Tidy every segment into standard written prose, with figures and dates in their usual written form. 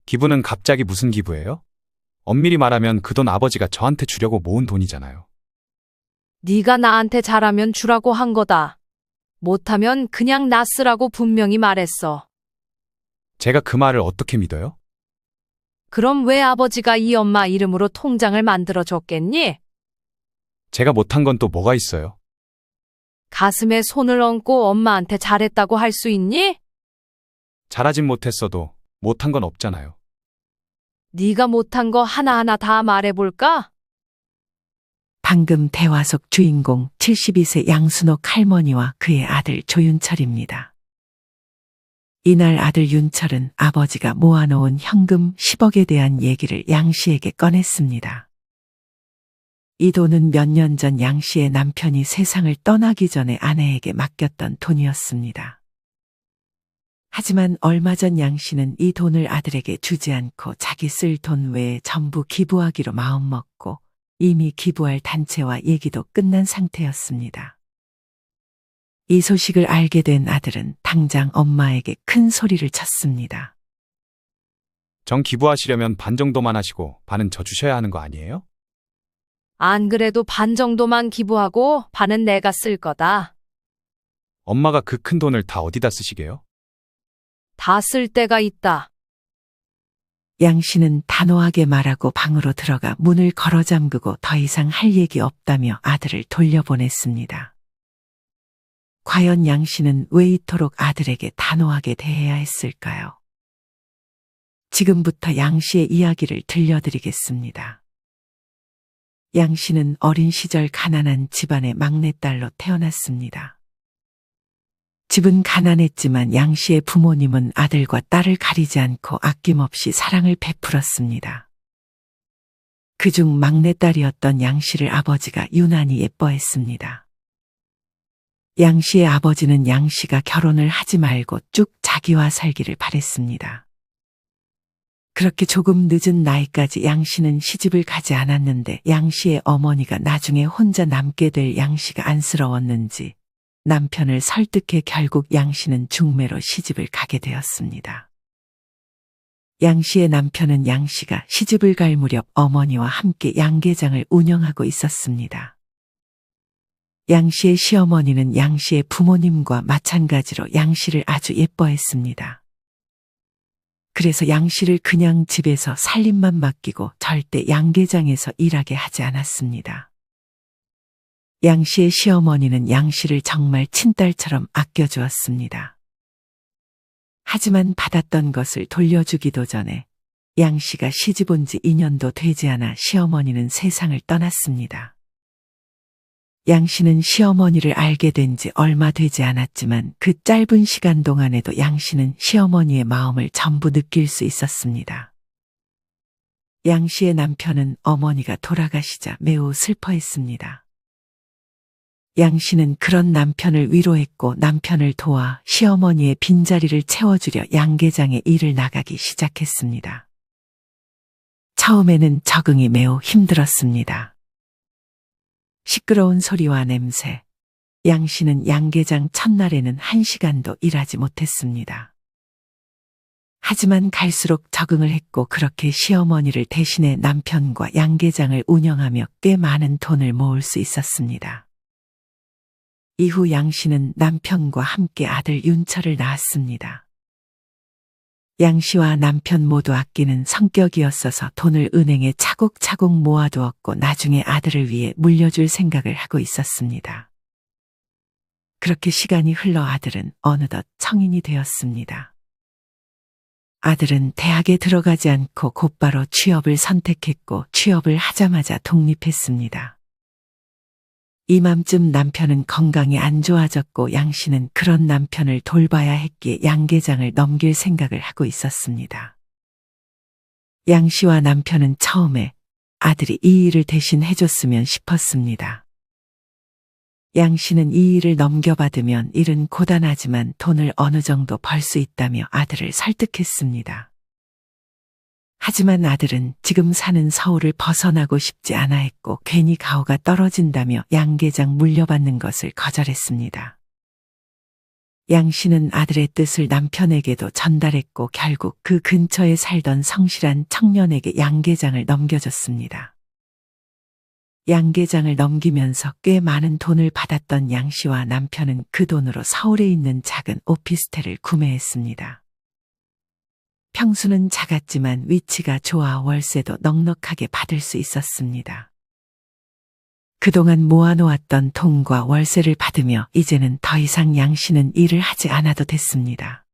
기부는 갑자기 무슨 기부예요? 엄밀히 말하면 그 돈 아버지가 저한테 주려고 모은 돈이잖아요. 네가 나한테 잘하면 주라고 한 거다. 못하면 그냥 나 쓰라고 분명히 말했어. 제가 그 말을 어떻게 믿어요? 그럼 왜 아버지가 이 엄마 이름으로 통장을 만들어 줬겠니? 제가 못한 건 또 뭐가 있어요? 가슴에 손을 얹고 엄마한테 잘했다고 할 수 있니? 잘하진 못했어도 못한 건 없잖아요. 네가 못한 거 하나하나 다 말해볼까? 방금 대화 속 주인공 72세 양순옥 할머니와 그의 아들 조윤철입니다. 이날 아들 윤철은 아버지가 모아놓은 현금 10억에 대한 얘기를 양 씨에게 꺼냈습니다. 이 돈은 몇 년 전 양 씨의 남편이 세상을 떠나기 전에 아내에게 맡겼던 돈이었습니다. 하지만 얼마 전 양 씨는 이 돈을 아들에게 주지 않고 자기 쓸 돈 외에 전부 기부하기로 마음먹고 이미 기부할 단체와 얘기도 끝난 상태였습니다. 이 소식을 알게 된 아들은 당장 엄마에게 큰 소리를 쳤습니다. 정 기부하시려면 반 정도만 하시고 반은 저 주셔야 하는 거 아니에요? 안 그래도 반 정도만 기부하고 반은 내가 쓸 거다. 엄마가 그 큰 돈을 다 어디다 쓰시게요? 다 쓸 때가 있다. 양 씨는 단호하게 말하고 방으로 들어가 문을 걸어 잠그고 더 이상 할 얘기 없다며 아들을 돌려보냈습니다. 과연 양 씨는 왜 이토록 아들에게 단호하게 대해야 했을까요? 지금부터 양 씨의 이야기를 들려드리겠습니다. 양 씨는 어린 시절 가난한 집안의 막내딸로 태어났습니다. 집은 가난했지만 양 씨의 부모님은 아들과 딸을 가리지 않고 아낌없이 사랑을 베풀었습니다. 그중 막내딸이었던 양 씨를 아버지가 유난히 예뻐했습니다. 양 씨의 아버지는 양 씨가 결혼을 하지 말고 쭉 자기와 살기를 바랬습니다. 그렇게 조금 늦은 나이까지 양 씨는 시집을 가지 않았는데 양 씨의 어머니가 나중에 혼자 남게 될 양 씨가 안쓰러웠는지 남편을 설득해 결국 양 씨는 중매로 시집을 가게 되었습니다. 양 씨의 남편은 양 씨가 시집을 갈 무렵 어머니와 함께 양계장을 운영하고 있었습니다. 양 씨의 시어머니는 양 씨의 부모님과 마찬가지로 양 씨를 아주 예뻐했습니다. 그래서 양 씨를 그냥 집에서 살림만 맡기고 절대 양계장에서 일하게 하지 않았습니다. 양 씨의 시어머니는 양 씨를 정말 친딸처럼 아껴주었습니다. 하지만 받았던 것을 돌려주기도 전에 양 씨가 시집 온 지 2년도 되지 않아 시어머니는 세상을 떠났습니다. 양 씨는 시어머니를 알게 된 지 얼마 되지 않았지만 그 짧은 시간 동안에도 양 씨는 시어머니의 마음을 전부 느낄 수 있었습니다. 양 씨의 남편은 어머니가 돌아가시자 매우 슬퍼했습니다. 양 씨는 그런 남편을 위로했고 남편을 도와 시어머니의 빈자리를 채워주려 양계장에 일을 나가기 시작했습니다. 처음에는 적응이 매우 힘들었습니다. 시끄러운 소리와 냄새, 양 씨는 양계장 첫날에는 1시간도 일하지 못했습니다. 하지만 갈수록 적응을 했고 그렇게 시어머니를 대신해 남편과 양계장을 운영하며 꽤 많은 돈을 모을 수 있었습니다. 이후 양 씨는 남편과 함께 아들 윤철을 낳았습니다. 양 씨와 남편 모두 아끼는 성격이었어서 돈을 은행에 차곡차곡 모아두었고 나중에 아들을 위해 물려줄 생각을 하고 있었습니다. 그렇게 시간이 흘러 아들은 어느덧 성인이 되었습니다. 아들은 대학에 들어가지 않고 곧바로 취업을 선택했고 취업을 하자마자 독립했습니다. 이맘쯤 남편은 건강이 안 좋아졌고 양 씨는 그런 남편을 돌봐야 했기에 양계장을 넘길 생각을 하고 있었습니다. 양 씨와 남편은 처음에 아들이 이 일을 대신 해줬으면 싶었습니다. 양 씨는 이 일을 넘겨받으면 일은 고단하지만 돈을 어느 정도 벌 수 있다며 아들을 설득했습니다. 하지만 아들은 지금 사는 서울을 벗어나고 싶지 않아 했고 괜히 가오가 떨어진다며 양계장 물려받는 것을 거절했습니다. 양 씨는 아들의 뜻을 남편에게도 전달했고 결국 그 근처에 살던 성실한 청년에게 양계장을 넘겨줬습니다. 양계장을 넘기면서 꽤 많은 돈을 받았던 양 씨와 남편은 그 돈으로 서울에 있는 작은 오피스텔을 구매했습니다. 평수는 작았지만 위치가 좋아 월세도 넉넉하게 받을 수 있었습니다. 그동안 모아놓았던 돈과 월세를 받으며 이제는 더 이상 양 씨는 일을 하지 않아도 됐습니다.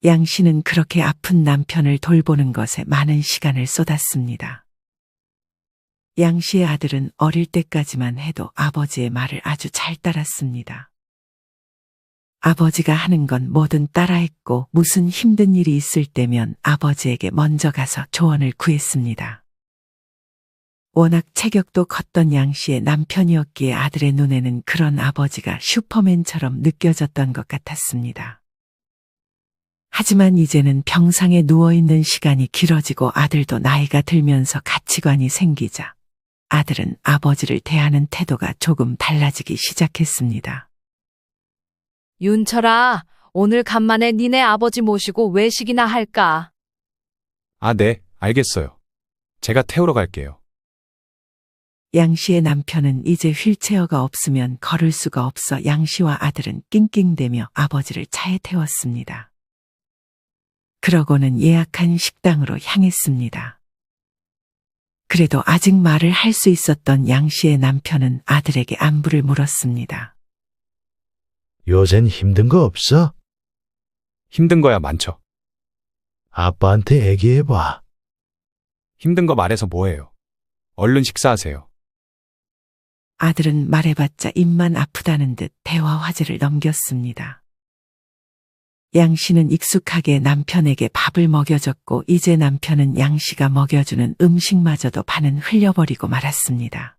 양 씨는 그렇게 아픈 남편을 돌보는 것에 많은 시간을 쏟았습니다. 양 씨의 아들은 어릴 때까지만 해도 아버지의 말을 아주 잘 따랐습니다. 아버지가 하는 건 뭐든 따라했고 무슨 힘든 일이 있을 때면 아버지에게 먼저 가서 조언을 구했습니다. 워낙 체격도 컸던 양 씨의 남편이었기에 아들의 눈에는 그런 아버지가 슈퍼맨처럼 느껴졌던 것 같았습니다. 하지만 이제는 병상에 누워있는 시간이 길어지고 아들도 나이가 들면서 가치관이 생기자 아들은 아버지를 대하는 태도가 조금 달라지기 시작했습니다. 윤철아, 오늘 간만에 니네 아버지 모시고 외식이나 할까? 아, 네, 알겠어요. 제가 태우러 갈게요. 양 씨의 남편은 이제 휠체어가 없으면 걸을 수가 없어 양 씨와 아들은 낑낑대며 아버지를 차에 태웠습니다. 그러고는 예약한 식당으로 향했습니다. 그래도 아직 말을 할 수 있었던 양 씨의 남편은 아들에게 안부를 물었습니다. 요샌 힘든 거 없어? 힘든 거야 많죠. 아빠한테 얘기해봐. 힘든 거 말해서 뭐해요. 얼른 식사하세요. 아들은 말해봤자 입만 아프다는 듯 대화 화제를 넘겼습니다. 양 씨는 익숙하게 남편에게 밥을 먹여줬고 이제 남편은 양 씨가 먹여주는 음식마저도 반은 흘려버리고 말았습니다.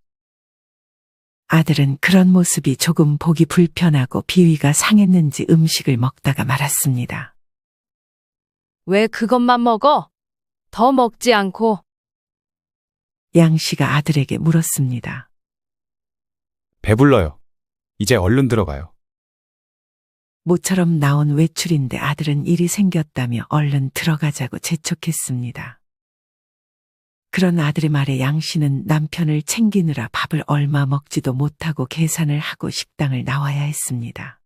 아들은 그런 모습이 조금 보기 불편하고 비위가 상했는지 음식을 먹다가 말았습니다. 왜 그것만 먹어? 더 먹지 않고. 양 씨가 아들에게 물었습니다. 배불러요. 이제 얼른 들어가요. 모처럼 나온 외출인데 아들은 일이 생겼다며 얼른 들어가자고 재촉했습니다. 그런 아들의 말에 양 씨는 남편을 챙기느라 밥을 얼마 먹지도 못하고 계산을 하고 식당을 나와야 했습니다.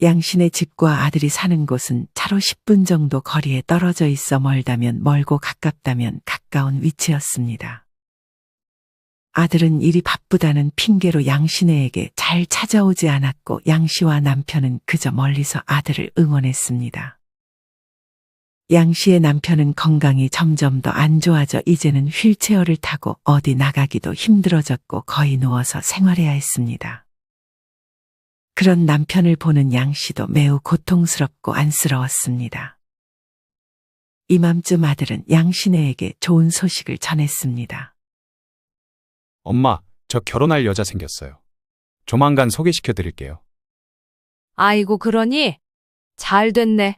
양 씨네 집과 아들이 사는 곳은 차로 10분 정도 거리에 떨어져 있어 멀다면 멀고 가깝다면 가까운 위치였습니다. 아들은 일이 바쁘다는 핑계로 양 씨네에게 잘 찾아오지 않았고 양 씨와 남편은 그저 멀리서 아들을 응원했습니다. 양 씨의 남편은 건강이 점점 더 안 좋아져 이제는 휠체어를 타고 어디 나가기도 힘들어졌고 거의 누워서 생활해야 했습니다. 그런 남편을 보는 양 씨도 매우 고통스럽고 안쓰러웠습니다. 이맘쯤 아들은 양 씨네에게 좋은 소식을 전했습니다. 엄마, 저 결혼할 여자 생겼어요. 조만간 소개시켜 드릴게요. 아이고, 그러니? 잘 됐네.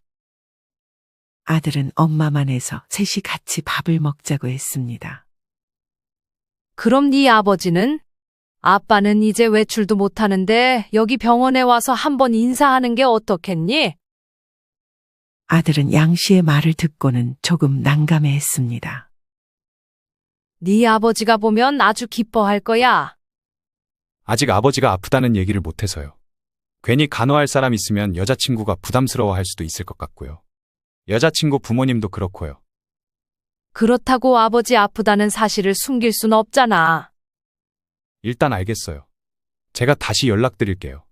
아들은 엄마만 해서 셋이 같이 밥을 먹자고 했습니다. 그럼 네 아버지는? 아빠는 이제 외출도 못하는데 여기 병원에 와서 한번 인사하는 게 어떻겠니? 아들은 양 씨의 말을 듣고는 조금 난감해했습니다. 네 아버지가 보면 아주 기뻐할 거야. 아직 아버지가 아프다는 얘기를 못해서요. 괜히 간호할 사람 있으면 여자친구가 부담스러워할 수도 있을 것 같고요. 여자친구 부모님도 그렇고요. 그렇다고 아버지 아프다는 사실을 숨길 순 없잖아. 일단 알겠어요. 제가 다시 연락드릴게요.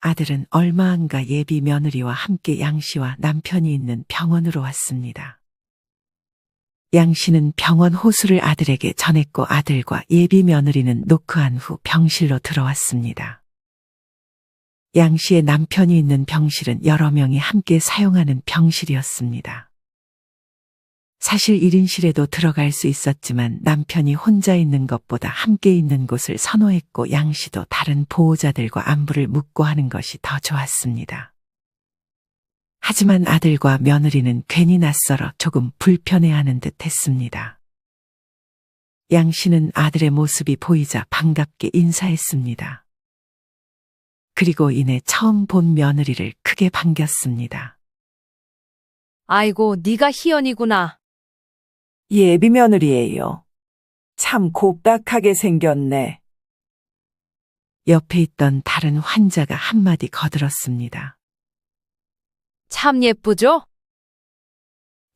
아들은 얼마 안가 예비 며느리와 함께 양 씨와 남편이 있는 병원으로 왔습니다. 양 씨는 병원 호수를 아들에게 전했고 아들과 예비 며느리는 노크한 후 병실로 들어왔습니다. 양 씨의 남편이 있는 병실은 여러 명이 함께 사용하는 병실이었습니다. 사실 1인실에도 들어갈 수 있었지만 남편이 혼자 있는 것보다 함께 있는 곳을 선호했고 양 씨도 다른 보호자들과 안부를 묻고 하는 것이 더 좋았습니다. 하지만 아들과 며느리는 괜히 낯설어 조금 불편해하는 듯 했습니다. 양 씨는 아들의 모습이 보이자 반갑게 인사했습니다. 그리고 이내 처음 본 며느리를 크게 반겼습니다. 아이고, 네가 희연이구나. 예비 며느리예요. 참 곱닥하게 생겼네. 옆에 있던 다른 환자가 한마디 거들었습니다. 참 예쁘죠?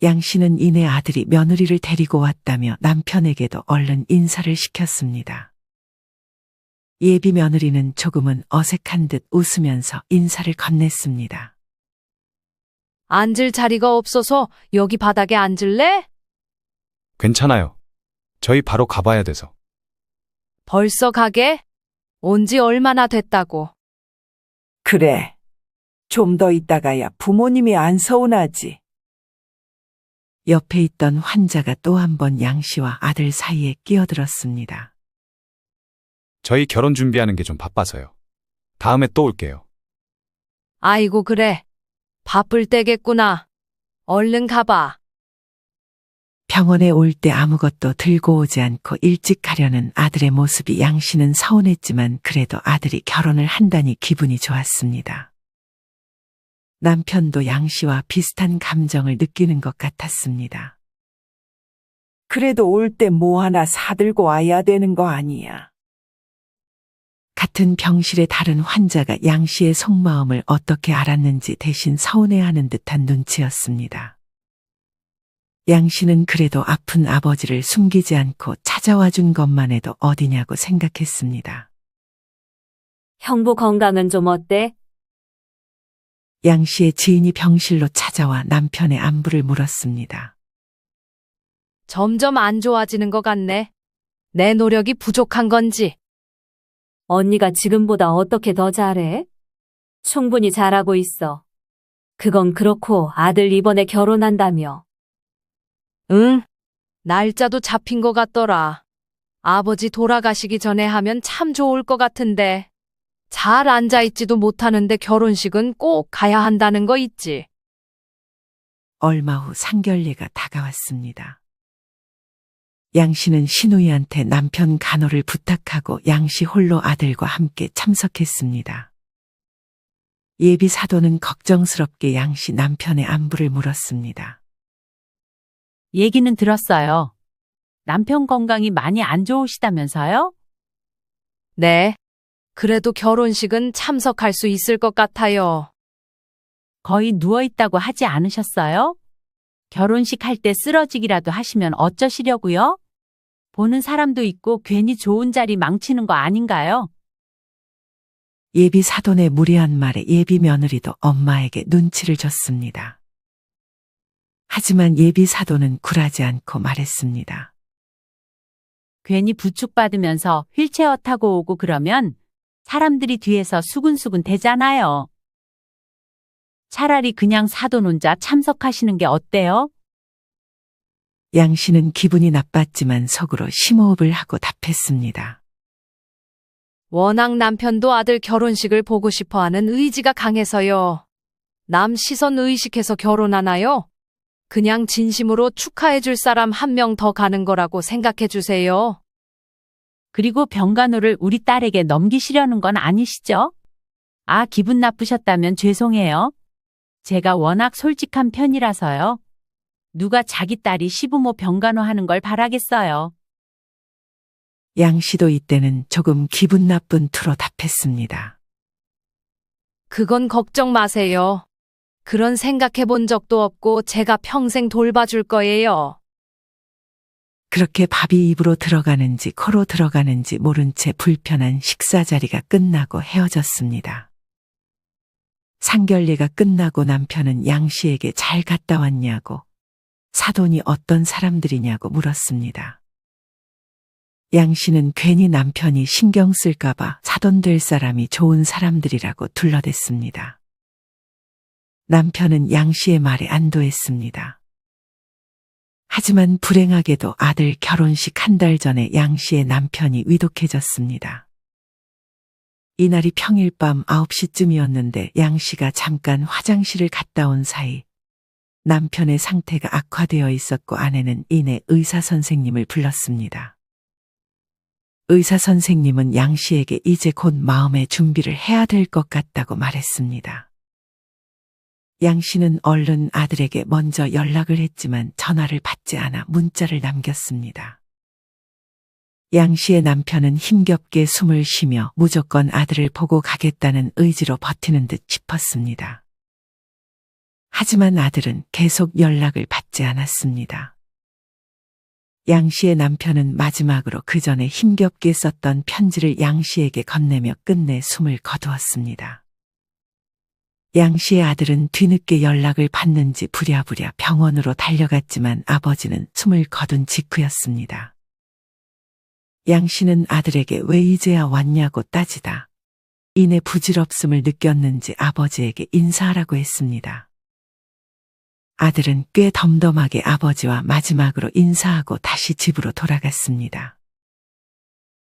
양 씨는 이내 아들이 며느리를 데리고 왔다며 남편에게도 얼른 인사를 시켰습니다. 예비 며느리는 조금은 어색한 듯 웃으면서 인사를 건넸습니다. 앉을 자리가 없어서 여기 바닥에 앉을래? 괜찮아요. 저희 바로 가봐야 돼서. 벌써 가게? 온 지 얼마나 됐다고. 그래. 좀 더 있다가야 부모님이 안 서운하지. 옆에 있던 환자가 또 한 번 양 씨와 아들 사이에 끼어들었습니다. 저희 결혼 준비하는 게 좀 바빠서요. 다음에 또 올게요. 아이고, 그래. 바쁠 때겠구나. 얼른 가봐. 병원에 올 때 아무것도 들고 오지 않고 일찍 가려는 아들의 모습이 양 씨는 서운했지만 그래도 아들이 결혼을 한다니 기분이 좋았습니다. 남편도 양 씨와 비슷한 감정을 느끼는 것 같았습니다. 그래도 올 때 뭐 하나 사들고 와야 되는 거 아니야. 같은 병실의 다른 환자가 양 씨의 속마음을 어떻게 알았는지 대신 서운해하는 듯한 눈치였습니다. 양 씨는 그래도 아픈 아버지를 숨기지 않고 찾아와 준 것만 해도 어디냐고 생각했습니다. 형부 건강은 좀 어때? 양 씨의 지인이 병실로 찾아와 남편의 안부를 물었습니다. 점점 안 좋아지는 것 같네. 내 노력이 부족한 건지. 언니가 지금보다 어떻게 더 잘해? 충분히 잘하고 있어. 그건 그렇고 아들 이번에 결혼한다며. 응. 날짜도 잡힌 것 같더라. 아버지 돌아가시기 전에 하면 참 좋을 것 같은데. 잘 앉아있지도 못하는데 결혼식은 꼭 가야 한다는 거 있지. 얼마 후 상견례가 다가왔습니다. 양 씨는 시누이한테 남편 간호를 부탁하고 양 씨 홀로 아들과 함께 참석했습니다. 예비 사도는 걱정스럽게 양 씨 남편의 안부를 물었습니다. 얘기는 들었어요. 남편 건강이 많이 안 좋으시다면서요? 네. 그래도 결혼식은 참석할 수 있을 것 같아요. 거의 누워있다고 하지 않으셨어요? 결혼식 할 때 쓰러지기라도 하시면 어쩌시려고요? 보는 사람도 있고 괜히 좋은 자리 망치는 거 아닌가요? 예비 사돈의 무례한 말에 예비 며느리도 엄마에게 눈치를 줬습니다. 하지만 예비 사돈은 굴하지 않고 말했습니다. 괜히 부축받으면서 휠체어 타고 오고 그러면 사람들이 뒤에서 수근수근 대잖아요. 차라리 그냥 사돈 혼자 참석하시는 게 어때요? 양 씨는 기분이 나빴지만 속으로 심호흡을 하고 답했습니다. 워낙 남편도 아들 결혼식을 보고 싶어 하는 의지가 강해서요. 남 시선 의식해서 결혼하나요? 그냥 진심으로 축하해 줄 사람 한 명 더 가는 거라고 생각해 주세요. 그리고 병간호를 우리 딸에게 넘기시려는 건 아니시죠? 아, 기분 나쁘셨다면 죄송해요. 제가 워낙 솔직한 편이라서요. 누가 자기 딸이 시부모 병간호 하는 걸 바라겠어요. 양 씨도 이때는 조금 기분 나쁜 투로 답했습니다. 그건 걱정 마세요. 그런 생각해 본 적도 없고 제가 평생 돌봐줄 거예요. 그렇게 밥이 입으로 들어가는지 코로 들어가는지 모른 채 불편한 식사 자리가 끝나고 헤어졌습니다. 상견례가 끝나고 남편은 양 씨에게 잘 갔다 왔냐고, 사돈이 어떤 사람들이냐고 물었습니다. 양 씨는 괜히 남편이 신경 쓸까봐 사돈 될 사람이 좋은 사람들이라고 둘러댔습니다. 남편은 양 씨의 말에 안도했습니다. 하지만 불행하게도 아들 결혼식 한 달 전에 양 씨의 남편이 위독해졌습니다. 이날이 평일 밤 9시쯤이었는데 양 씨가 잠깐 화장실을 갔다 온 사이 남편의 상태가 악화되어 있었고 아내는 이내 의사 선생님을 불렀습니다. 의사 선생님은 양 씨에게 이제 곧 마음의 준비를 해야 될 것 같다고 말했습니다. 양 씨는 얼른 아들에게 먼저 연락을 했지만 전화를 받지 않아 문자를 남겼습니다. 양 씨의 남편은 힘겹게 숨을 쉬며 무조건 아들을 보고 가겠다는 의지로 버티는 듯 싶었습니다. 하지만 아들은 계속 연락을 받지 않았습니다. 양 씨의 남편은 마지막으로 그 전에 힘겹게 썼던 편지를 양 씨에게 건네며 끝내 숨을 거두었습니다. 양 씨의 아들은 뒤늦게 연락을 받는지 부랴부랴 병원으로 달려갔지만 아버지는 숨을 거둔 직후였습니다. 양 씨는 아들에게 왜 이제야 왔냐고 따지다 이내 부질없음을 느꼈는지 아버지에게 인사하라고 했습니다. 아들은 꽤 덤덤하게 아버지와 마지막으로 인사하고 다시 집으로 돌아갔습니다.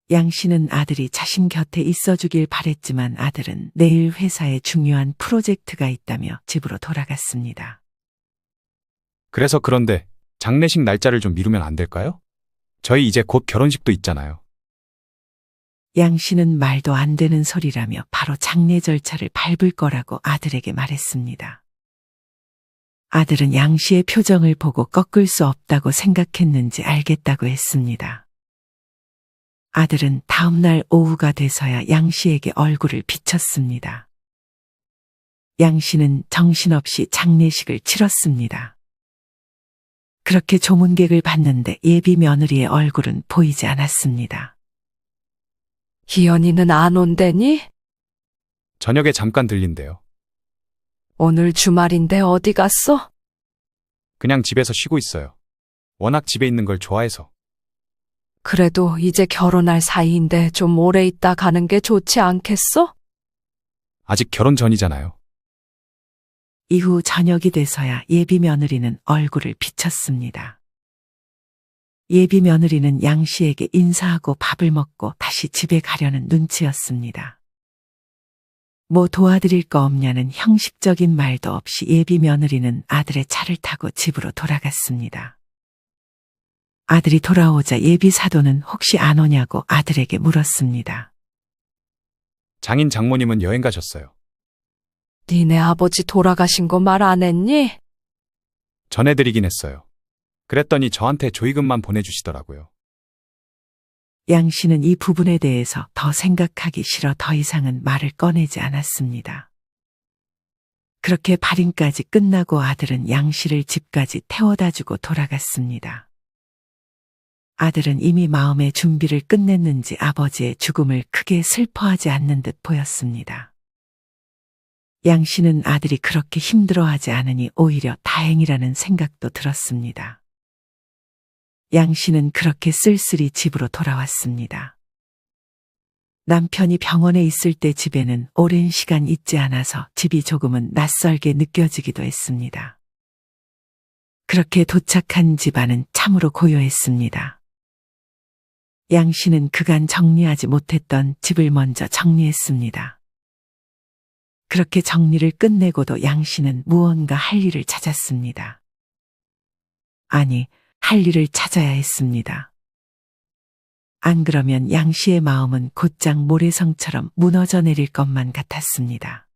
양 씨는 아들이 자신 곁에 있어주길 바랬지만 아들은 내일 회사에 중요한 프로젝트가 있다며 집으로 돌아갔습니다. 그래서 그런데 장례식 날짜를 좀 미루면 안 될까요? 저희 이제 곧 결혼식도 있잖아요. 양 씨는 말도 안 되는 소리라며 바로 장례 절차를 밟을 거라고 아들에게 말했습니다. 아들은 양 씨의 표정을 보고 꺾을 수 없다고 생각했는지 알겠다고 했습니다. 아들은 다음날 오후가 돼서야 양 씨에게 얼굴을 비쳤습니다. 양 씨는 정신없이 장례식을 치렀습니다. 그렇게 조문객을 봤는데 예비 며느리의 얼굴은 보이지 않았습니다. 희연이는 안 온대니? 저녁에 잠깐 들린대요. 오늘 주말인데 어디 갔어? 그냥 집에서 쉬고 있어요. 워낙 집에 있는 걸 좋아해서. 그래도 이제 결혼할 사이인데 좀 오래 있다 가는 게 좋지 않겠어? 아직 결혼 전이잖아요. 이후 저녁이 돼서야 예비 며느리는 얼굴을 비쳤습니다. 예비 며느리는 양 씨에게 인사하고 밥을 먹고 다시 집에 가려는 눈치였습니다. 뭐 도와드릴 거 없냐는 형식적인 말도 없이 예비 며느리는 아들의 차를 타고 집으로 돌아갔습니다. 아들이 돌아오자 예비 사도는 혹시 안 오냐고 아들에게 물었습니다. 장인 장모님은 여행 가셨어요. 니네 아버지 돌아가신 거 말 안 했니? 전해드리긴 했어요. 그랬더니 저한테 조의금만 보내주시더라고요. 양 씨는 이 부분에 대해서 더 생각하기 싫어 더 이상은 말을 꺼내지 않았습니다. 그렇게 발인까지 끝나고 아들은 양 씨를 집까지 태워다 주고 돌아갔습니다. 아들은 이미 마음의 준비를 끝냈는지 아버지의 죽음을 크게 슬퍼하지 않는 듯 보였습니다. 양 씨는 아들이 그렇게 힘들어하지 않으니 오히려 다행이라는 생각도 들었습니다. 양 씨는 그렇게 쓸쓸히 집으로 돌아왔습니다. 남편이 병원에 있을 때 집에는 오랜 시간 있지 않아서 집이 조금은 낯설게 느껴지기도 했습니다. 그렇게 도착한 집안은 참으로 고요했습니다. 양 씨는 그간 정리하지 못했던 집을 먼저 정리했습니다. 그렇게 정리를 끝내고도 양 씨는 무언가 할 일을 찾았습니다. 아니, 할 일을 찾아야 했습니다. 안 그러면 양 씨의 마음은 곧장 모래성처럼 무너져 내릴 것만 같았습니다.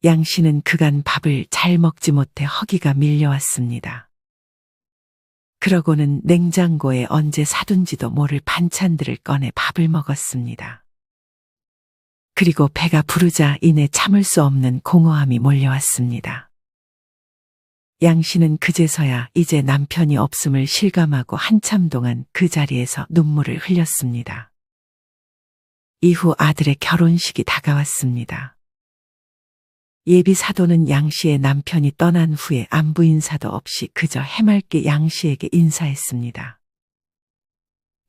양 씨는 그간 밥을 잘 먹지 못해 허기가 밀려왔습니다. 그러고는 냉장고에 언제 사둔지도 모를 반찬들을 꺼내 밥을 먹었습니다. 그리고 배가 부르자 이내 참을 수 없는 공허함이 몰려왔습니다. 양 씨는 그제서야 이제 남편이 없음을 실감하고 한참 동안 그 자리에서 눈물을 흘렸습니다. 이후 아들의 결혼식이 다가왔습니다. 예비 사도는 양 씨의 남편이 떠난 후에 안부 인사도 없이 그저 해맑게 양 씨에게 인사했습니다.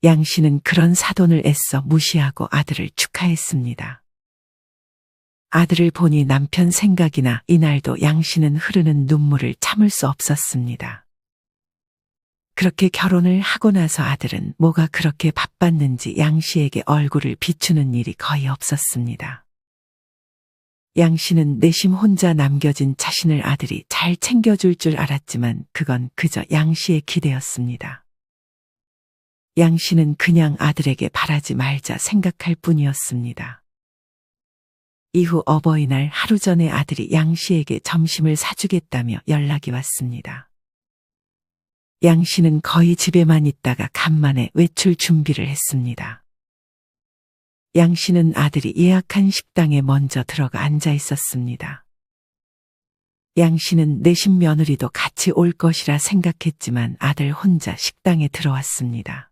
양 씨는 그런 사돈을 애써 무시하고 아들을 축하했습니다. 아들을 보니 남편 생각이나 이날도 양 씨는 흐르는 눈물을 참을 수 없었습니다. 그렇게 결혼을 하고 나서 아들은 뭐가 그렇게 바빴는지 양 씨에게 얼굴을 비추는 일이 거의 없었습니다. 양 씨는 내심 혼자 남겨진 자신을 아들이 잘 챙겨줄 줄 알았지만 그건 그저 양 씨의 기대였습니다. 양 씨는 그냥 아들에게 바라지 말자 생각할 뿐이었습니다. 이후 어버이날 하루 전에 아들이 양 씨에게 점심을 사주겠다며 연락이 왔습니다. 양 씨는 거의 집에만 있다가 간만에 외출 준비를 했습니다. 양 씨는 아들이 예약한 식당에 먼저 들어가 앉아 있었습니다. 양 씨는 내신 며느리도 같이 올 것이라 생각했지만 아들 혼자 식당에 들어왔습니다.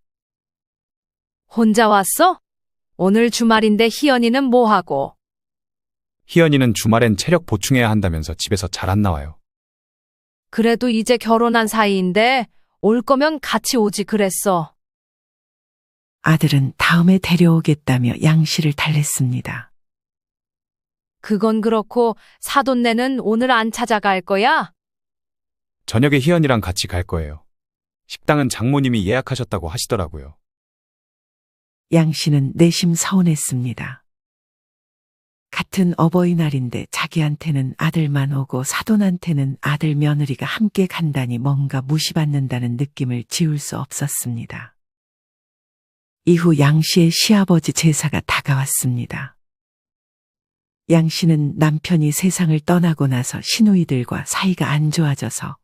혼자 왔어? 오늘 주말인데 희연이는 뭐하고? 희연이는 주말엔 체력 보충해야 한다면서 집에서 잘 안 나와요. 그래도 이제 결혼한 사이인데 올 거면 같이 오지 그랬어. 아들은 다음에 데려오겠다며 양 씨를 달랬습니다. 그건 그렇고 사돈네는 오늘 안 찾아갈 거야? 저녁에 희연이랑 같이 갈 거예요. 식당은 장모님이 예약하셨다고 하시더라고요. 양 씨는 내심 서운했습니다. 같은 어버이날인데 자기한테는 아들만 오고 사돈한테는 아들 며느리가 함께 간다니 뭔가 무시받는다는 느낌을 지울 수 없었습니다. 이후 양 씨의 시아버지 제사가 다가왔습니다. 양 씨는 남편이 세상을 떠나고 나서 시누이들과 사이가 안 좋아져서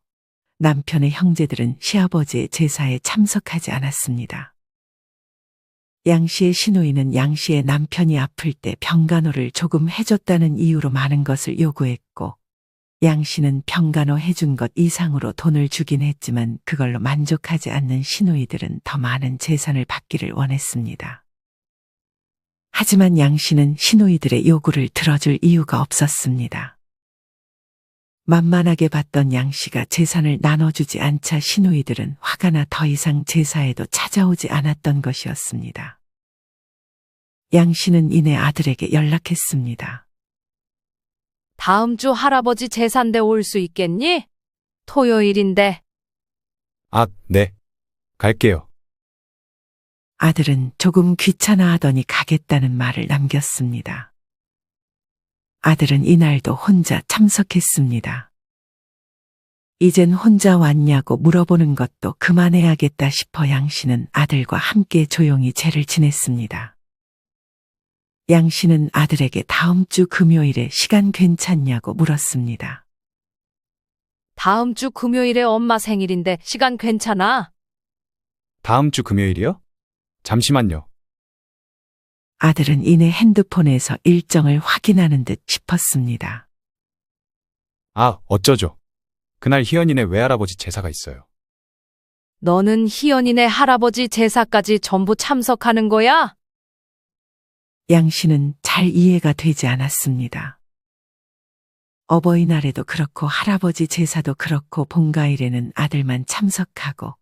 남편의 형제들은 시아버지의 제사에 참석하지 않았습니다. 양 씨의 시누이는 양 씨의 남편이 아플 때 병간호를 조금 해줬다는 이유로 많은 것을 요구했고, 양 씨는 병간호 해준 것 이상으로 돈을 주긴 했지만 그걸로 만족하지 않는 시누이들은 더 많은 재산을 받기를 원했습니다. 하지만 양 씨는 시누이들의 요구를 들어줄 이유가 없었습니다. 만만하게 봤던 양 씨가 재산을 나눠주지 않자 시누이들은 화가 나 더 이상 제사에도 찾아오지 않았던 것이었습니다. 양 씨는 이내 아들에게 연락했습니다. 다음 주 할아버지 제사인데 올 수 있겠니? 토요일인데. 아, 네. 갈게요. 아들은 조금 귀찮아하더니 가겠다는 말을 남겼습니다. 아들은 이날도 혼자 참석했습니다. 이젠 혼자 왔냐고 물어보는 것도 그만해야겠다 싶어 양 씨는 아들과 함께 조용히 제를 지냈습니다. 양 씨는 아들에게 다음 주 금요일에 시간 괜찮냐고 물었습니다. 다음 주 금요일에 엄마 생일인데 시간 괜찮아? 다음 주 금요일이요? 잠시만요. 아들은 이내 핸드폰에서 일정을 확인하는 듯 싶었습니다. 아, 어쩌죠. 그날 희연이네 외할아버지 제사가 있어요. 너는 희연이네 할아버지 제사까지 전부 참석하는 거야? 양 씨는 잘 이해가 되지 않았습니다. 어버이날에도 그렇고 할아버지 제사도 그렇고 본가일에는 아들만 참석하고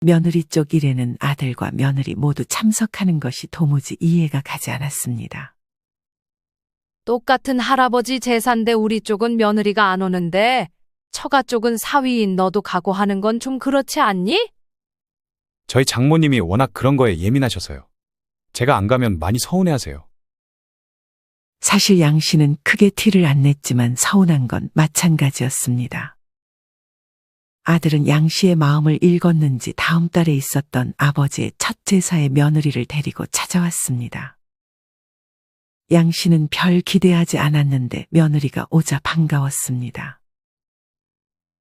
며느리 쪽 일에는 아들과 며느리 모두 참석하는 것이 도무지 이해가 가지 않았습니다. 똑같은 할아버지 제사인데 우리 쪽은 며느리가 안 오는데 처가 쪽은 사위인 너도 가고 하는 건 좀 그렇지 않니? 저희 장모님이 워낙 그런 거에 예민하셔서요. 제가 안 가면 많이 서운해하세요. 사실 양 씨는 크게 티를 안 냈지만 서운한 건 마찬가지였습니다. 아들은 양 씨의 마음을 읽었는지 다음 달에 있었던 아버지의 첫 제사의 며느리를 데리고 찾아왔습니다. 양 씨는 별 기대하지 않았는데 며느리가 오자 반가웠습니다.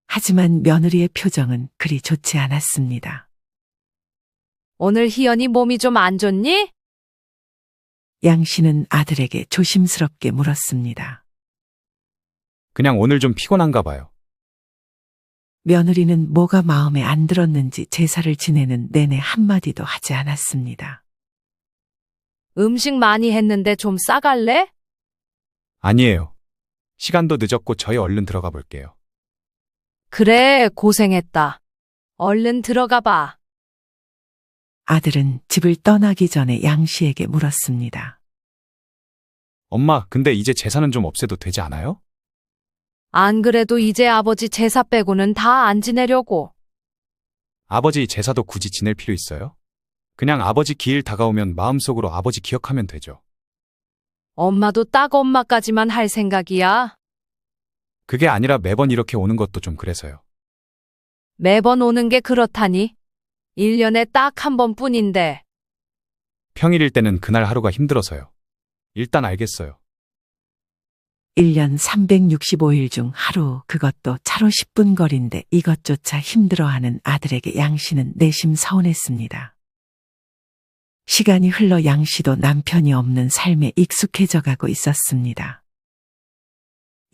하지만 며느리의 표정은 그리 좋지 않았습니다. 오늘 희연이 몸이 좀 안 좋니? 양 씨는 아들에게 조심스럽게 물었습니다. 그냥 오늘 좀 피곤한가 봐요. 며느리는 뭐가 마음에 안 들었는지 제사를 지내는 내내 한마디도 하지 않았습니다. 음식 많이 했는데 좀 싸갈래? 아니에요. 시간도 늦었고 저희 얼른 들어가 볼게요. 그래, 고생했다. 얼른 들어가 봐. 아들은 집을 떠나기 전에 양 씨에게 물었습니다. 엄마, 근데 이제 제사는 좀 없애도 되지 않아요? 안 그래도 이제 아버지 제사 빼고는 다 안 지내려고. 아버지 제사도 굳이 지낼 필요 있어요? 그냥 아버지 기일 다가오면 마음속으로 아버지 기억하면 되죠. 엄마도 딱 엄마까지만 할 생각이야. 그게 아니라 매번 이렇게 오는 것도 좀 그래서요. 매번 오는 게 그렇다니. 1년에 딱 한 번뿐인데. 평일일 때는 그날 하루가 힘들어서요. 일단 알겠어요. 1년 365일 중 하루, 그것도 차로 10분 거리인데 이것조차 힘들어하는 아들에게 양 씨는 내심 서운했습니다. 시간이 흘러 양 씨도 남편이 없는 삶에 익숙해져 가고 있었습니다.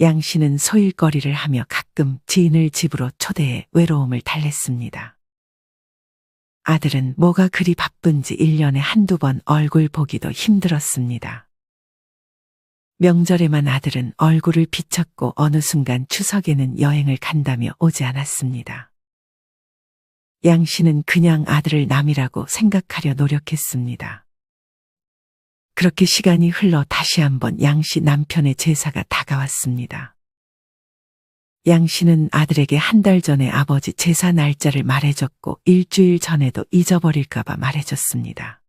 양 씨는 소일거리를 하며 가끔 지인을 집으로 초대해 외로움을 달랬습니다. 아들은 뭐가 그리 바쁜지 1년에 한두 번 얼굴 보기도 힘들었습니다. 명절에만 아들은 얼굴을 비쳤고 어느 순간 추석에는 여행을 간다며 오지 않았습니다. 양 씨는 그냥 아들을 남이라고 생각하려 노력했습니다. 그렇게 시간이 흘러 다시 한번 양 씨 남편의 제사가 다가왔습니다. 양 씨는 아들에게 한 달 전에 아버지 제사 날짜를 말해줬고 일주일 전에도 잊어버릴까봐 말해줬습니다.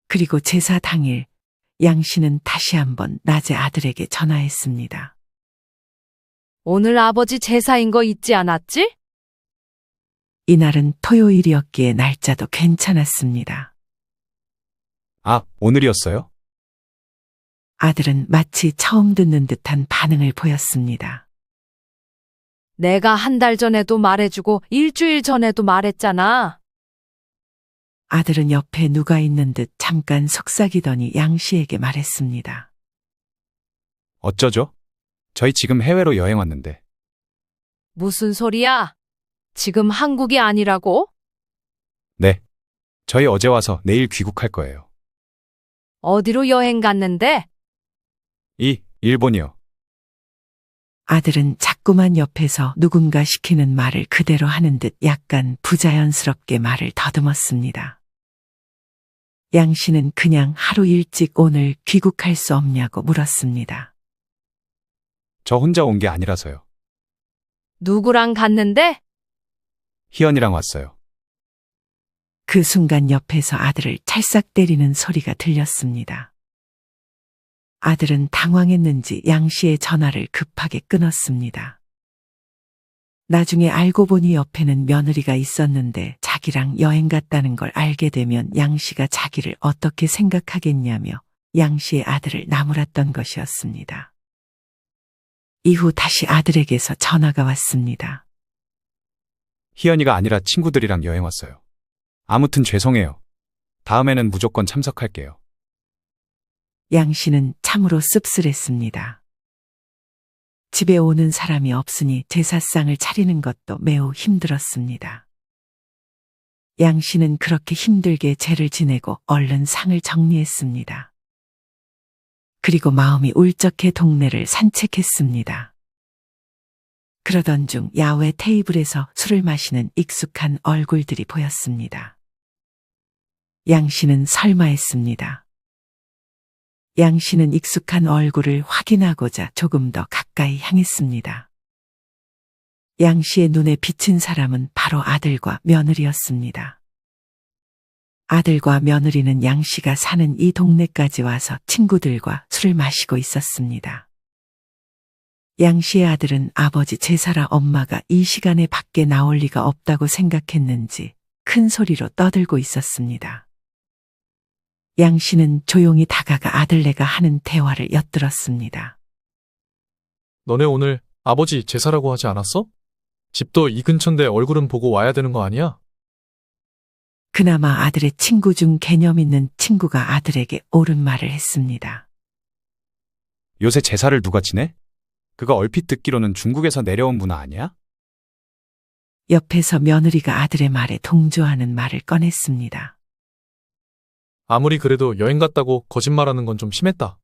그리고 제사 당일 양 씨는 다시 한번 낮에 아들에게 전화했습니다. 오늘 아버지 제사인 거 잊지 않았지? 이날은 토요일이었기에 날짜도 괜찮았습니다. 아, 오늘이었어요? 아들은 마치 처음 듣는 듯한 반응을 보였습니다. 내가 한 달 전에도 말해주고 일주일 전에도 말했잖아. 아들은 옆에 누가 있는 듯 잠깐 속삭이더니 양 씨에게 말했습니다. 어쩌죠? 저희 지금 해외로 여행 왔는데. 무슨 소리야? 지금 한국이 아니라고? 네. 저희 어제 와서 내일 귀국할 거예요. 어디로 여행 갔는데? 일본이요. 아들은 자꾸만 옆에서 누군가 시키는 말을 그대로 하는 듯 약간 부자연스럽게 말을 더듬었습니다. 양 씨는 그냥 하루 일찍 오늘 귀국할 수 없냐고 물었습니다. 저 혼자 온 게 아니라서요. 누구랑 갔는데? 희연이랑 왔어요. 그 순간 옆에서 아들을 찰싹 때리는 소리가 들렸습니다. 아들은 당황했는지 양 씨의 전화를 급하게 끊었습니다. 나중에 알고 보니 옆에는 며느리가 있었는데 자기랑 여행 갔다는 걸 알게 되면 양 씨가 자기를 어떻게 생각하겠냐며 양 씨의 아들을 나무랐던 것이었습니다. 이후 다시 아들에게서 전화가 왔습니다. 희연이가 아니라 친구들이랑 여행 왔어요. 아무튼 죄송해요. 다음에는 무조건 참석할게요. 양 씨는 참으로 씁쓸했습니다. 집에 오는 사람이 없으니 제사상을 차리는 것도 매우 힘들었습니다. 양 씨는 그렇게 힘들게 제를 지내고 얼른 상을 정리했습니다. 그리고 마음이 울적해 동네를 산책했습니다. 그러던 중 야외 테이블에서 술을 마시는 익숙한 얼굴들이 보였습니다. 양 씨는 설마 했습니다. 양 씨는 익숙한 얼굴을 확인하고자 조금 더 가까이 향했습니다. 양 씨의 눈에 비친 사람은 바로 아들과 며느리였습니다. 아들과 며느리는 양 씨가 사는 이 동네까지 와서 친구들과 술을 마시고 있었습니다. 양 씨의 아들은 아버지 제사라 엄마가 이 시간에 밖에 나올 리가 없다고 생각했는지 큰 소리로 떠들고 있었습니다. 양 씨는 조용히 다가가 아들네가 하는 대화를 엿들었습니다. 너네 오늘 아버지 제사라고 하지 않았어? 집도 이 근처인데 얼굴은 보고 와야 되는 거 아니야? 그나마 아들의 친구 중 개념 있는 친구가 아들에게 옳은 말을 했습니다. 요새 제사를 누가 지내? 그거 얼핏 듣기로는 중국에서 내려온 문화 아니야? 옆에서 며느리가 아들의 말에 동조하는 말을 꺼냈습니다. 아무리 그래도 여행 갔다고 거짓말하는 건 좀 심했다.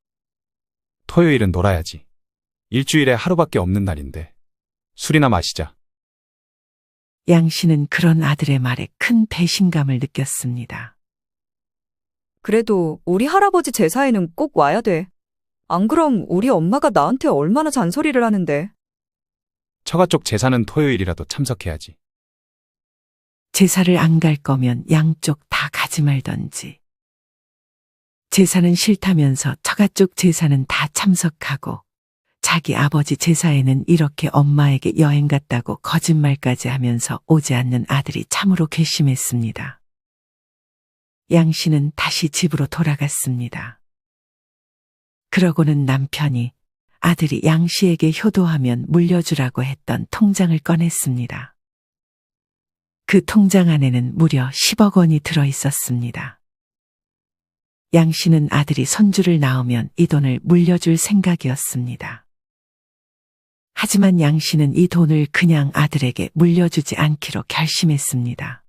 토요일은 놀아야지. 일주일에 하루밖에 없는 날인데. 술이나 마시자. 양 씨는 그런 아들의 말에 큰 배신감을 느꼈습니다. 그래도 우리 할아버지 제사에는 꼭 와야 돼. 안 그럼 우리 엄마가 나한테 얼마나 잔소리를 하는데. 처가 쪽 제사는 토요일이라도 참석해야지. 제사를 안 갈 거면 양쪽 다 가지 말던지. 제사는 싫다면서 처가 쪽 제사는 다 참석하고 자기 아버지 제사에는 이렇게 엄마에게 여행 갔다고 거짓말까지 하면서 오지 않는 아들이 참으로 괘씸했습니다. 양 씨는 다시 집으로 돌아갔습니다. 그러고는 남편이 아들이 양 씨에게 효도하면 물려주라고 했던 통장을 꺼냈습니다. 그 통장 안에는 무려 10억 원이 들어 있었습니다. 양 씨는 아들이 손주를 낳으면 이 돈을 물려줄 생각이었습니다. 하지만 양 씨는 이 돈을 그냥 아들에게 물려주지 않기로 결심했습니다.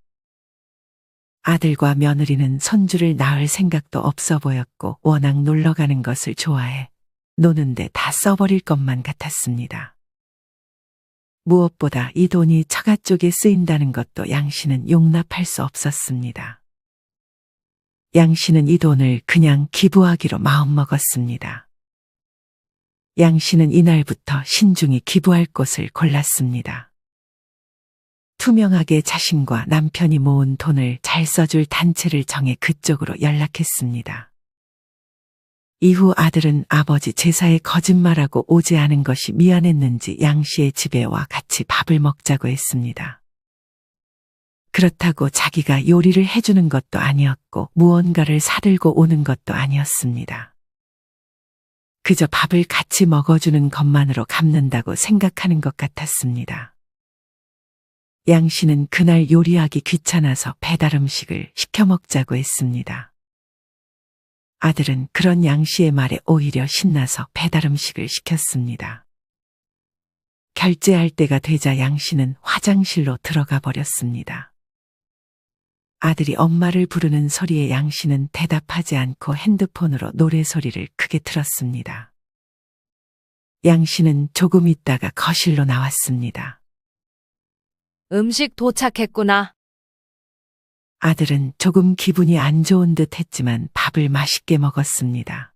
아들과 며느리는 손주를 낳을 생각도 없어 보였고 워낙 놀러 가는 것을 좋아해 노는데 다 써버릴 것만 같았습니다. 무엇보다 이 돈이 처가 쪽에 쓰인다는 것도 양 씨는 용납할 수 없었습니다. 양 씨는 이 돈을 그냥 기부하기로 마음먹었습니다. 양 씨는 이날부터 신중히 기부할 곳을 골랐습니다. 투명하게 자신과 남편이 모은 돈을 잘 써줄 단체를 정해 그쪽으로 연락했습니다. 이후 아들은 아버지 제사에 거짓말하고 오지 않은 것이 미안했는지 양 씨의 집에 와 같이 밥을 먹자고 했습니다. 그렇다고 자기가 요리를 해주는 것도 아니었고 무언가를 사들고 오는 것도 아니었습니다. 그저 밥을 같이 먹어주는 것만으로 갚는다고 생각하는 것 같았습니다. 양 씨는 그날 요리하기 귀찮아서 배달 음식을 시켜 먹자고 했습니다. 아들은 그런 양 씨의 말에 오히려 신나서 배달 음식을 시켰습니다. 결제할 때가 되자 양 씨는 화장실로 들어가 버렸습니다. 아들이 엄마를 부르는 소리에 양 씨는 대답하지 않고 핸드폰으로 노래 소리를 크게 틀었습니다. 양 씨는 조금 있다가 거실로 나왔습니다. 음식 도착했구나. 아들은 조금 기분이 안 좋은 듯 했지만 밥을 맛있게 먹었습니다.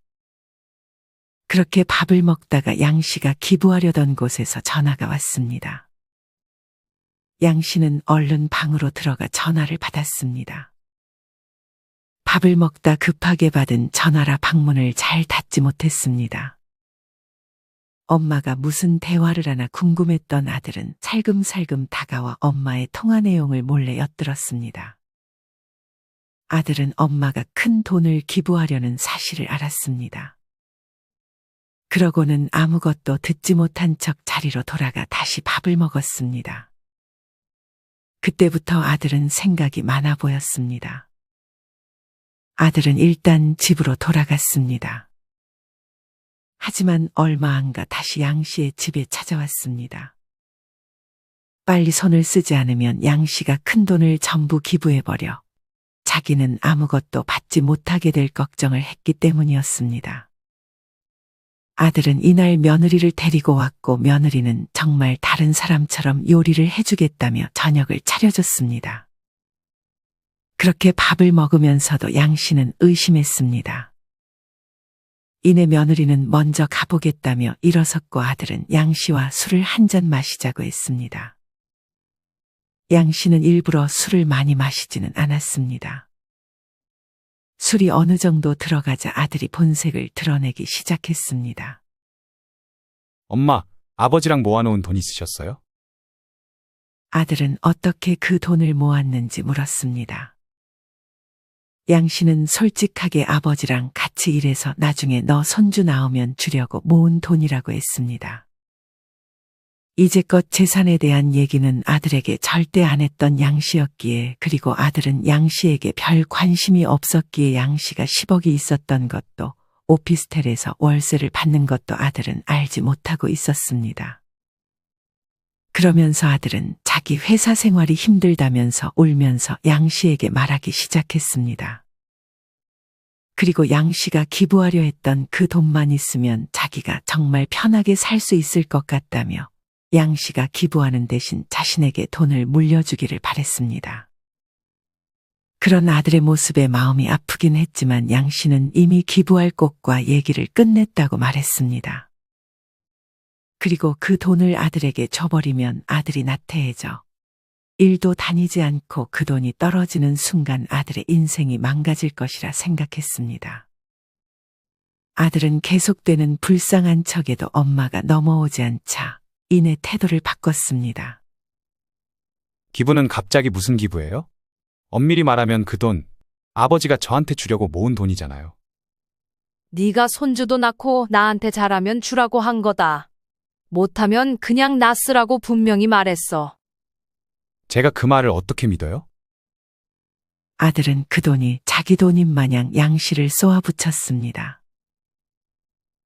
그렇게 밥을 먹다가 양 씨가 기부하려던 곳에서 전화가 왔습니다. 양 씨는 얼른 방으로 들어가 전화를 받았습니다. 밥을 먹다 급하게 받은 전화라 방문을 잘 닫지 못했습니다. 엄마가 무슨 대화를 하나 궁금했던 아들은 살금살금 다가와 엄마의 통화 내용을 몰래 엿들었습니다. 아들은 엄마가 큰 돈을 기부하려는 사실을 알았습니다. 그러고는 아무것도 듣지 못한 척 자리로 돌아가 다시 밥을 먹었습니다. 그때부터 아들은 생각이 많아 보였습니다. 아들은 일단 집으로 돌아갔습니다. 하지만 얼마 안 가 다시 양 씨의 집에 찾아왔습니다. 빨리 손을 쓰지 않으면 양 씨가 큰 돈을 전부 기부해버려 자기는 아무것도 받지 못하게 될 걱정을 했기 때문이었습니다. 아들은 이날 며느리를 데리고 왔고 며느리는 정말 다른 사람처럼 요리를 해주겠다며 저녁을 차려줬습니다. 그렇게 밥을 먹으면서도 양 씨는 의심했습니다. 이내 며느리는 먼저 가보겠다며 일어섰고 아들은 양 씨와 술을 한 잔 마시자고 했습니다. 양 씨는 일부러 술을 많이 마시지는 않았습니다. 술이 어느 정도 들어가자 아들이 본색을 드러내기 시작했습니다. 엄마, 아버지랑 모아놓은 돈 있으셨어요? 아들은 어떻게 그 돈을 모았는지 물었습니다. 양 씨는 솔직하게 아버지랑 같이 일해서 나중에 너 손주 나오면 주려고 모은 돈이라고 했습니다. 이제껏 재산에 대한 얘기는 아들에게 절대 안 했던 양 씨였기에 그리고 아들은 양 씨에게 별 관심이 없었기에 양 씨가 10억이 있었던 것도 오피스텔에서 월세를 받는 것도 아들은 알지 못하고 있었습니다. 그러면서 아들은 자기 회사 생활이 힘들다면서 울면서 양 씨에게 말하기 시작했습니다. 그리고 양 씨가 기부하려 했던 그 돈만 있으면 자기가 정말 편하게 살 수 있을 것 같다며 양 씨가 기부하는 대신 자신에게 돈을 물려주기를 바랬습니다. 그런 아들의 모습에 마음이 아프긴 했지만 양 씨는 이미 기부할 곳과 얘기를 끝냈다고 말했습니다. 그리고 그 돈을 아들에게 줘버리면 아들이 나태해져 일도 다니지 않고 그 돈이 떨어지는 순간 아들의 인생이 망가질 것이라 생각했습니다. 아들은 계속되는 불쌍한 척에도 엄마가 넘어오지 않자 이내 태도를 바꿨습니다. 기부는 갑자기 무슨 기부예요? 엄밀히 말하면 그 돈, 아버지가 저한테 주려고 모은 돈이잖아요. 네가 손주도 낳고 나한테 잘하면 주라고 한 거다. 못하면 그냥 나 쓰라고 분명히 말했어. 제가 그 말을 어떻게 믿어요? 아들은 그 돈이 자기 돈인 마냥 양씨를 쏘아붙였습니다.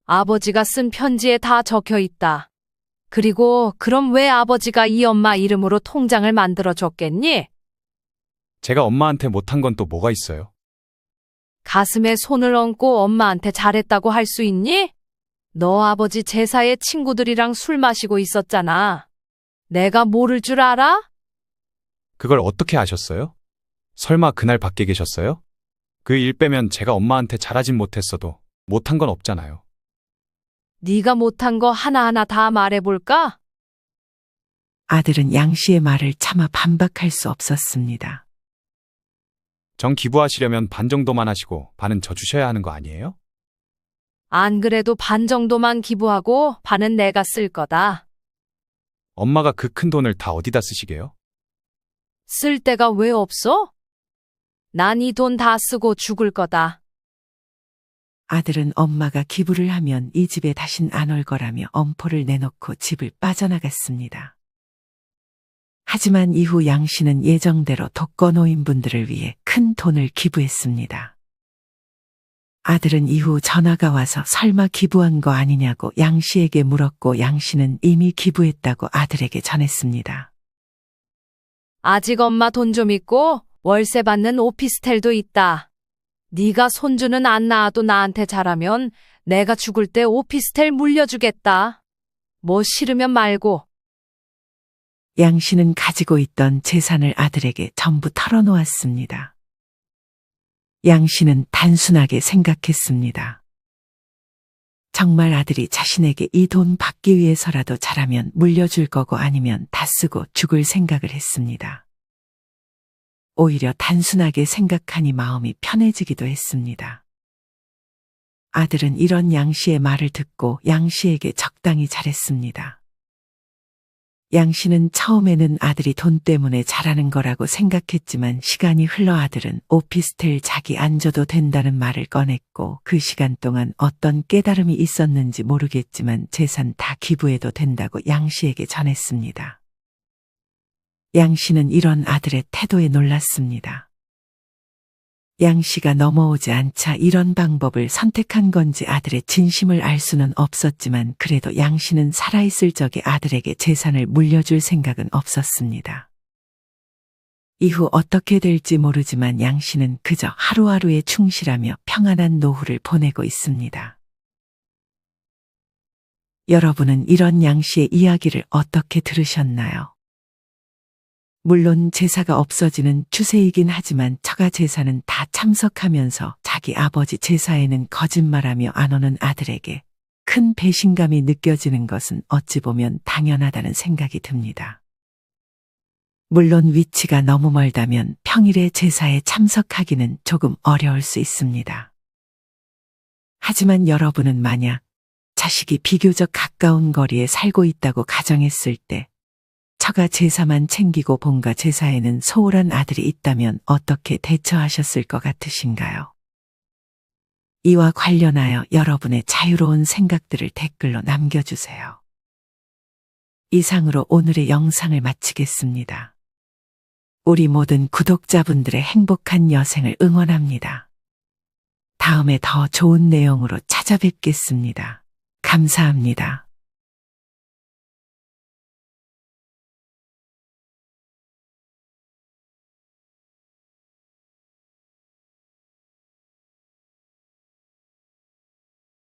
아버지가 쓴 편지에 다 적혀 있다. 그리고 그럼 왜 아버지가 이 엄마 이름으로 통장을 만들어 줬겠니? 제가 엄마한테 못한 건 또 뭐가 있어요? 가슴에 손을 얹고 엄마한테 잘했다고 할 수 있니? 너 아버지 제사에 친구들이랑 술 마시고 있었잖아. 내가 모를 줄 알아? 그걸 어떻게 아셨어요? 설마 그날 밖에 계셨어요? 그 일 빼면 제가 엄마한테 잘하진 못했어도 못한 건 없잖아요. 네가 못한 거 하나하나 다 말해볼까? 아들은 양씨의 말을 차마 반박할 수 없었습니다. 정 기부하시려면 반 정도만 하시고 반은 저 주셔야 하는 거 아니에요? 안 그래도 반 정도만 기부하고 반은 내가 쓸 거다. 엄마가 그 큰 돈을 다 어디다 쓰시게요? 쓸 데가 왜 없어? 난 이 돈 다 쓰고 죽을 거다. 아들은 엄마가 기부를 하면 이 집에 다신 안 올 거라며 엄포를 내놓고 집을 빠져나갔습니다. 하지만 이후 양씨는 예정대로 독거노인분들을 위해 큰 돈을 기부했습니다. 아들은 이후 전화가 와서 설마 기부한 거 아니냐고 양씨에게 물었고 양씨는 이미 기부했다고 아들에게 전했습니다. 아직 엄마 돈 좀 있고 월세 받는 오피스텔도 있다. 네가 손주는 안 낳아도 나한테 잘하면 내가 죽을 때 오피스텔 물려주겠다. 뭐 싫으면 말고. 양씨는 가지고 있던 재산을 아들에게 전부 털어놓았습니다. 양씨는 단순하게 생각했습니다. 정말 아들이 자신에게 이 돈 받기 위해서라도 잘하면 물려줄 거고 아니면 다 쓰고 죽을 생각을 했습니다. 오히려 단순하게 생각하니 마음이 편해지기도 했습니다. 아들은 이런 양씨의 말을 듣고 양씨에게 적당히 잘했습니다. 양씨는 처음에는 아들이 돈 때문에 잘하는 거라고 생각했지만 시간이 흘러 아들은 오피스텔 자기 안 줘도 된다는 말을 꺼냈고 그 시간 동안 어떤 깨달음이 있었는지 모르겠지만 재산 다 기부해도 된다고 양씨에게 전했습니다. 양씨는 이런 아들의 태도에 놀랐습니다. 양씨가 넘어오지 않자 이런 방법을 선택한 건지 아들의 진심을 알 수는 없었지만 그래도 양씨는 살아있을 적에 아들에게 재산을 물려줄 생각은 없었습니다. 이후 어떻게 될지 모르지만 양씨는 그저 하루하루에 충실하며 평안한 노후를 보내고 있습니다. 여러분은 이런 양씨의 이야기를 어떻게 들으셨나요? 물론 제사가 없어지는 추세이긴 하지만 처가 제사는 다 참석하면서 자기 아버지 제사에는 거짓말하며 안 오는 아들에게 큰 배신감이 느껴지는 것은 어찌 보면 당연하다는 생각이 듭니다. 물론 위치가 너무 멀다면 평일에 제사에 참석하기는 조금 어려울 수 있습니다. 하지만 여러분은 만약 자식이 비교적 가까운 거리에 살고 있다고 가정했을 때 처가 제사만 챙기고 본가 제사에는 소홀한 아들이 있다면 어떻게 대처하셨을 것 같으신가요? 이와 관련하여 여러분의 자유로운 생각들을 댓글로 남겨주세요. 이상으로 오늘의 영상을 마치겠습니다. 우리 모든 구독자분들의 행복한 여생을 응원합니다. 다음에 더 좋은 내용으로 찾아뵙겠습니다. 감사합니다.